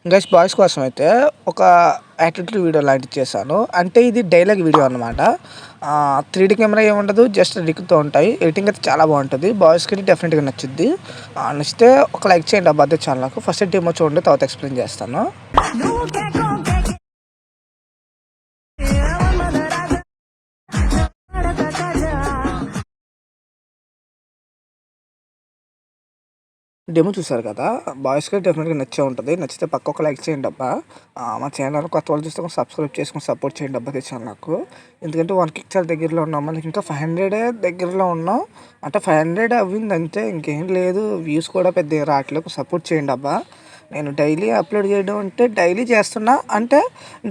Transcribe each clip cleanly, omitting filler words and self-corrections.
Guys boys కోసం అయితే ఒక యాటిట్యూడ్ వీడియో లాంటిది చేశాను. అంటే ఇది డైలాగ్ వీడియో అనమాట. 3D కెమెరా ఏముండదు, జస్ట్ రిక్తో ఉంటాయి. ఎడిటింగ్ అయితే చాలా బాగుంటుంది. బాయ్స్కి డెఫినెట్గా నచ్చుద్ది. నచ్చితే ఒక లైక్ చేయండి అబ్బా అదే ఛానల్కు. ఫస్ట్ డెమో చూడండి, తర్వాత ఎక్స్ప్లెయిన్ చేస్తాను. డెమో చూసారు కదా, బాయ్స్కి డెఫినెట్గా నచ్చే ఉంటుంది. నచ్చితే పక్క ఒక లైక్ చేయండి అబ్బా. మా ఛానల్ కొత్త వాళ్ళు చూస్తే సబ్స్క్రైబ్ చేసుకొని సపోర్ట్ చేయండి అబ్బా ఈ ఛానల్ నాకు. ఎందుకంటే 1K చాలా దగ్గరలో ఉన్నాం, మనకి ఇంకా 500 దగ్గరలో ఉన్నాం. అంటే 500 అవ్వింది అంతే, ఇంకేం లేదు. వ్యూస్ కూడా పెద్ద రావట్లేదు. సపోర్ట్ చేయండి అబ్బా. నేను డైలీ అప్లోడ్ చేయడం అంటే డైలీ చేస్తున్నా, అంటే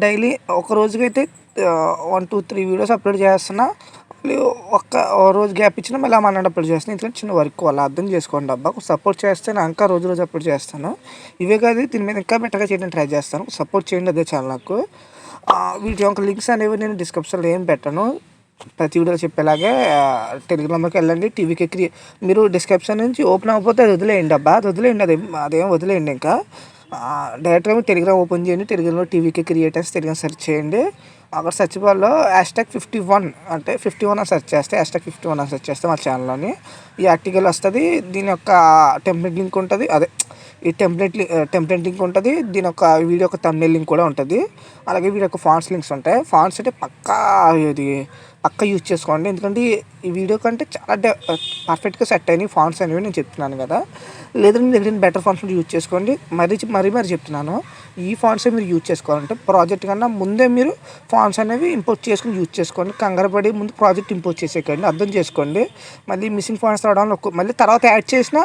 డైలీ ఒక రోజుకైతే 1, 2, 3 వీడియోస్ అప్లోడ్ చేస్తున్నా. ఓ రోజు గ్యాప్ ఇచ్చినా మళ్ళీ మన్నాడు అప్లోడ్ చేస్తాను. ఎందుకంటే చిన్న వర్క్ వల్ల అర్థం చేసుకోండి అబ్బా. సపోర్ట్ చేస్తే నేను ఇంకా రోజు అప్లోడ్ చేస్తాను. ఇవే కాదు, దీని మీద ఇంకా బెటర్గా చేయడానికి ట్రై చేస్తాను. సపోర్ట్ చేయండి అదే ఛానల్ నాకు. వీటి యొక్క లింక్స్ అనేవి నేను డిస్క్రిప్షన్లో ఏం పెట్టాను. ప్రతి వీడియోలో చెప్పేలాగే టెలిగ్రామ్లోకి వెళ్ళండి. టీవీకి మీరు డిస్క్రిప్షన్ నుంచి ఓపెన్ అవ్వకపోతే అది వదిలేయండి అబ్బా. అది వదిలేయండి, అదేం వదిలేయండి. ఇంకా డైరెక్ట్గా టెలిగ్రామ్ ఓపెన్ చేయండి. టెలిగ్రామ్లో టీవీకి క్రియేటర్స్ టెలిగ్రామ్ సెర్చ్ చేయండి. అక్కడ సెర్చ్ బార్లో #51 అంటే 51 అని సెర్చ్ చేస్తే #51 అని సెర్చ్ చేస్తే మా ఛానల్లోని ఈ ఆర్టికల్ వస్తుంది. దీని యొక్క టెంప్లెట్ లింక్ ఉంటుంది. అదే ఈ టెంప్లెట్ లింక్ ఉంటుంది. దీని యొక్క వీడియో యొక్క థంబ్నెయిల్ లింక్ కూడా ఉంటుంది. అలాగే వీడియో యొక్క ఫాంట్స్ లింక్స్ ఉంటాయి. ఫాంట్స్ అంటే పక్కా యూజ్ చేసుకోండి. ఎందుకంటే ఈ వీడియో కంటే చాలా పర్ఫెక్ట్గా సెట్ అయినాయి ఫాంట్స్ అనేవి నేను చెప్తున్నాను కదా. లేదంటే మీ దగ్గర బెటర్ ఫాంట్స్ యూజ్ చేసుకోండి. మరీ చెప్తున్నాను, ఈ ఫాంట్సే మీరు యూజ్ చేసుకోవాలంటే ప్రాజెక్ట్ కన్నా ముందే మీరు ఫాంట్స్ అనేవి ఇంపోర్ట్ చేసుకుని యూజ్ చేసుకోండి. కంగారు పడి ముందు ప్రాజెక్ట్ ఇంపోర్ట్ చేసేయండి. అర్థం చేసుకోండి. మళ్ళీ మిషన్ ఫాంట్స్ రావడం మళ్ళీ తర్వాత యాడ్ చేసినా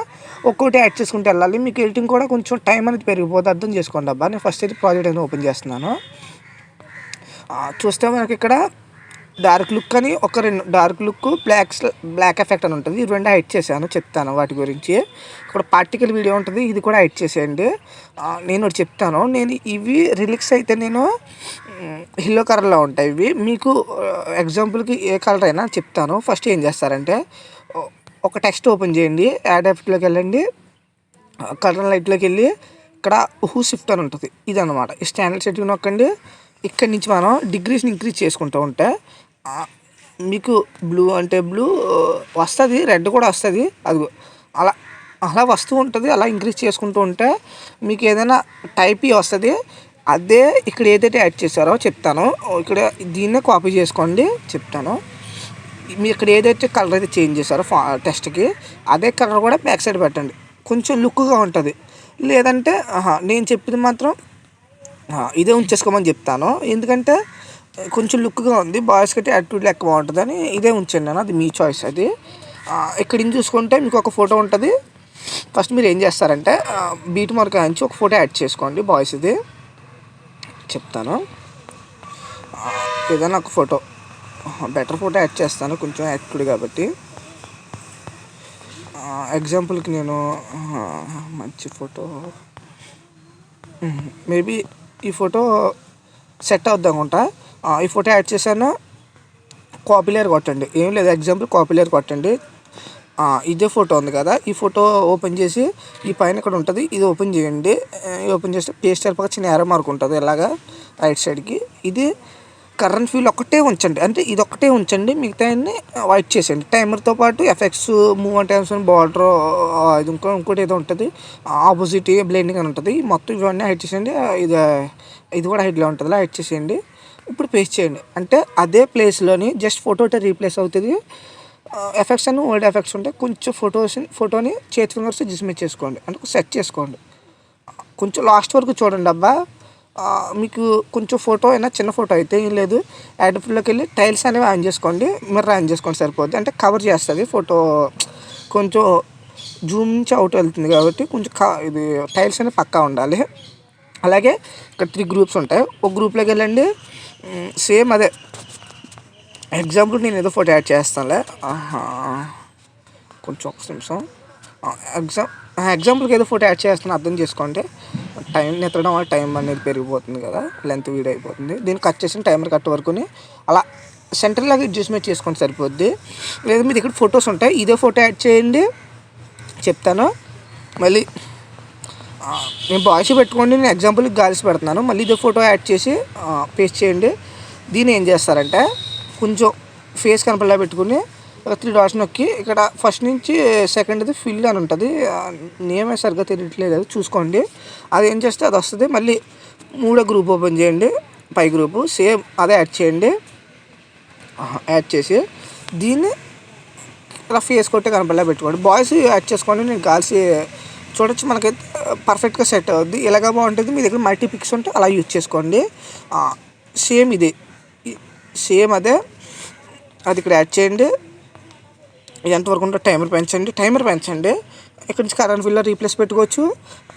ఒక్కొక్కటి యాడ్ చేసుకుంటూ వెళ్ళాలి. మీకు ఎడిటింగ్ కూడా కొంచెం టైం అనేది పెరిగిపోతుంది. అర్థం చేసుకోండి అబ్బా. నేను ఫస్ట్ అయితే ప్రాజెక్ట్ అనేది ఓపెన్ చేస్తున్నాను. చూస్తే మనకి ఇక్కడ డార్క్ లుక్ అని ఒక 2 డార్క్ లుక్, బ్లాక్ ఎఫెక్ట్ అని ఉంటుంది. ఈ 2 హైడ్ చేశాను, చెప్తాను వాటి గురించి. ఇక్కడ పార్టికల్ వీడియో ఉంటుంది, ఇది కూడా హైడ్ చేసేయండి. నేను ఒకటి చెప్తాను. నేను ఇవి రిలీక్స్ అయితే నేను ఎల్లో కలర్లో ఉంటాయి. ఇవి మీకు ఎగ్జాంపుల్కి ఏ కలర్ అయినా చెప్తాను. ఫస్ట్ ఏం చేస్తారంటే ఒక టెక్స్ట్ ఓపెన్ చేయండి. యాడ్ ఎఫెక్ట్లోకి వెళ్ళండి. కలర్ లైట్లోకి వెళ్ళి ఇక్కడ హూ షిఫ్ట్ అని ఉంటుంది, ఇదన్నమాట. ఈ స్టాండర్డ్ సెట్టింగ్ నొక్కండి. ఇక్కడి నుంచి మనం డిగ్రీస్ని ఇంక్రీజ్ చేసుకుంటూ ఉంటే మీకు బ్లూ అంటే బ్లూ వస్తుంది, రెడ్ కూడా వస్తుంది. అది అలా అలా వస్తూ ఉంటుంది. అలా ఇంక్రీజ్ చేసుకుంటూ ఉంటే మీకు ఏదైనా టైప్ వస్తుంది. అదే ఇక్కడ ఏదైతే యాడ్ చేశారో చెప్తాను. ఇక్కడ దీన్నే కాపీ చేసుకోండి, చెప్తాను. మీరు ఇక్కడ ఏదైతే కలర్ అయితే చేంజ్ చేశారో టెస్ట్కి అదే కలర్ కూడా బ్యాక్ సైడ్ పెట్టండి. కొంచెం లుక్గా ఉంటుంది. లేదంటే నేను చెప్పింది మాత్రం ఇదే ఉంచేసుకోమని చెప్తాను. ఎందుకంటే కొంచెం లుక్గా ఉంది, బాయ్స్కి అయితే యాటిట్యూడ్ లెక్క బాగుంటుందని ఇదే ఉంచండి అన్న. అది మీ చాయిస్. అది ఇక్కడ నుంచి చూసుకుంటే మీకు ఒక ఫోటో ఉంటుంది. ఫస్ట్ మీరు ఏం చేస్తారంటే బీట్ మార్క్ నుంచి ఒక ఫోటో యాడ్ చేసుకోండి బాయ్స్ది, చెప్తాను. ఏదైనా ఒక ఫోటో, బెటర్ ఫోటో యాడ్ చేస్తాను, కొంచెం యాటిట్యూడ్ కాబట్టి. ఎగ్జాంపుల్కి నేను మంచి ఫోటో, మేబీ ఈ ఫోటో సెట్ అవుద్ది అనుకుంటా. ఈ ఫోటో యాడ్ చేశాను. కాపీ లేయర్ కొట్టండి, ఏం లేదు. ఎగ్జాంపుల్ కాపీ లేయర్ కొట్టండి. ఇదే ఫోటో ఉంది కదా, ఈ ఫోటో ఓపెన్ చేసి ఈ పైన ఇక్కడ ఉంటుంది, ఇది ఓపెన్ చేయండి. ఓపెన్ చేస్తే పేస్ట్ అయిపోక చిన్న ఎర్ర మార్క్ ఉంటుంది ఇలాగా రైట్ సైడ్కి. ఇది కరెంట్ ఫీల్ ఒక్కటే ఉంచండి, అంటే ఇది ఒక్కటే ఉంచండి. మిగతా అన్ని వైట్ చేసేయండి. టైమర్తో పాటు effects, move and times, border, ఇది ఇంకోటి ఏదో ఉంటుంది, ఆపోజిట్ బ్లెండింగ్ అని ఉంటుంది. మొత్తం ఇవన్నీ హైడ్ చేసేయండి. ఇది కూడా హైడ్లో ఉంటుంది, హైడ్ చేసేయండి. ఇప్పుడు పేస్ట్ చేయండి. అంటే అదే ప్లేస్లోని జస్ట్ ఫోటో రీప్లేస్ అవుతుంది. ఎఫెక్ట్స్ అని ఓల్డ్ ఎఫెక్ట్స్ ఉంటాయి. కొంచెం ఫోటోని చేతి ఫింగర్స్ జిస్మిచ్ చేసుకోండి, అంటే సెట్ చేసుకోండి. కొంచెం లాస్ట్ వరకు చూడండి అబ్బా. మీకు కొంచెం ఫోటో అయినా చిన్న ఫోటో అయితే ఏం లేదు, యాడ్లోకి వెళ్ళి టైల్స్ అనేవి ఆన్ చేసుకోండి, మిర్రర్ ఆన్ చేసుకోండి, సరిపోద్ది. అంటే కవర్ చేస్తుంది ఫోటో, కొంచెం జూమ్ నుంచి అవుట్ వెళ్తుంది కాబట్టి కొంచెం ఇది టైల్స్ అనేవి పక్కా ఉండాలి. అలాగే ఇక్కడ 3 గ్రూప్స్ ఉంటాయి. ఒక గ్రూప్లోకి వెళ్ళండి. సేమ్ అదే ఎగ్జాంపుల్ నేను ఏదో ఫోటో యాడ్ చేస్తానులే, కొంచెం ఒక నిమిషం. ఎగ్జాంపుల్కి ఏదో ఫోటో యాడ్ చేస్తాను, అర్థం చేసుకోండి. టైం ఎత్తడం వల్ల టైం అనేది పెరిగిపోతుంది కదా, లెంత్ వీడియో అయిపోతుంది. దీన్ని కట్ చేసిన టైమర్ కట్ వరకుని అలా సెంటర్లాగా అడ్జస్ట్మెంట్ చేసుకుంటే సరిపోద్ది. లేదా మీ దగ్గర ఫొటోస్ ఉంటాయి, ఇదే ఫోటో యాడ్ చేయండి, చెప్తాను. మళ్ళీ నేను బాయ్స్ పెట్టుకోండి, నేను ఎగ్జాంపుల్కి గర్ల్స్ పెడుతున్నాను. మళ్ళీ ఇదే ఫోటో యాడ్ చేసి పేస్ట్ చేయండి. దీన్ని ఏం చేస్తారంటే కొంచెం ఫేస్ కనపడేలా పెట్టుకుని 3 డాట్స్ నొక్కి ఇక్కడ ఫస్ట్ నుంచి సెకండ్ది ఫిల్ అని ఉంటుంది. నేమే సరిగ్గా తెలియట్లేదు, అది చూసుకోండి. అది ఏం చేస్తే అది వస్తుంది. మళ్ళీ మూడో గ్రూప్ ఓపెన్ చేయండి, పై గ్రూపు సేమ్ అదే యాడ్ చేయండి. యాడ్ చేసి దీన్ని ఇలా ఫేస్ కొట్టి కనపడేలా పెట్టుకోండి. బాయ్స్ యాడ్ చేసుకోండి, నేను గర్ల్స్ చూడొచ్చు. మనకైతే పర్ఫెక్ట్గా సెట్ అవుద్ది. ఇలాగా బాగుంటుంది. మీ దగ్గర మల్టీ పిక్స్ ఉంటే అలా యూజ్ చేసుకోండి. సేమ్ ఇది, సేమ్ అదే అది ఇక్కడ యాడ్ చేయండి. ఎంతవరకు ఉంటే టైమర్ పెంచండి. ఇక్కడ నుంచి కరెంట్ ఫిల్లర్ రీప్లేస్ పెట్టుకోవచ్చు.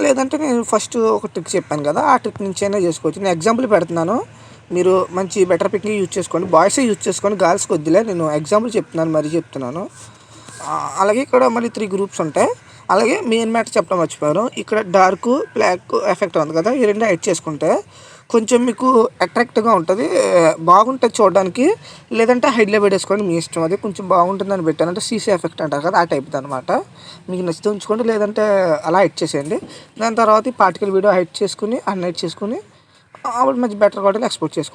లేదంటే నేను ఫస్ట్ ఒక ట్రిక్ చెప్పాను కదా, ఆ ట్రిక్ నుంచి అయినా చేసుకోవచ్చు. నేను ఎగ్జాంపుల్ పెడుతున్నాను, మీరు మంచి బెటర్ పిక్ని యూజ్ చేసుకోండి. బాయ్సే యూజ్ చేసుకోండి, గర్ల్స్కి వద్దులే. నేను ఎగ్జాంపుల్ చెప్తున్నాను. అలాగే ఇక్కడ మళ్ళీ 3 గ్రూప్స్ ఉంటాయి. అలాగే మెయిన్ మ్యాటర్ చెప్పడం మర్చిపోయాను. ఇక్కడ డార్క్ బ్లాక్ ఎఫెక్ట్ ఉంది కదా, ఈ రెండు యాడ్ చేసుకుంటే కొంచెం మీకు అట్రాక్టివ్గా ఉంటుంది, బాగుంటుంది చూడడానికి. లేదంటే హైడ్లో పెట్టేసుకోండి, మీ ఇష్టం. అది కొంచెం బాగుంటుందని పెట్టాను, అంటే సీసీ ఎఫెక్ట్ అంటారు కదా, ఆ టైప్ది అనమాట. మీకు నచ్చితే ఉంచుకోండి, లేదంటే అలా హైడ్ చేసేయండి. దాని తర్వాత ఈ పార్టికల్ వీడియో హైడ్ చేసుకుని అన్హైడ్ చేసుకుని అప్పుడు మంచి బెటర్ క్వాలిటీలో ఎక్స్పోర్ట్ చేసుకోండి.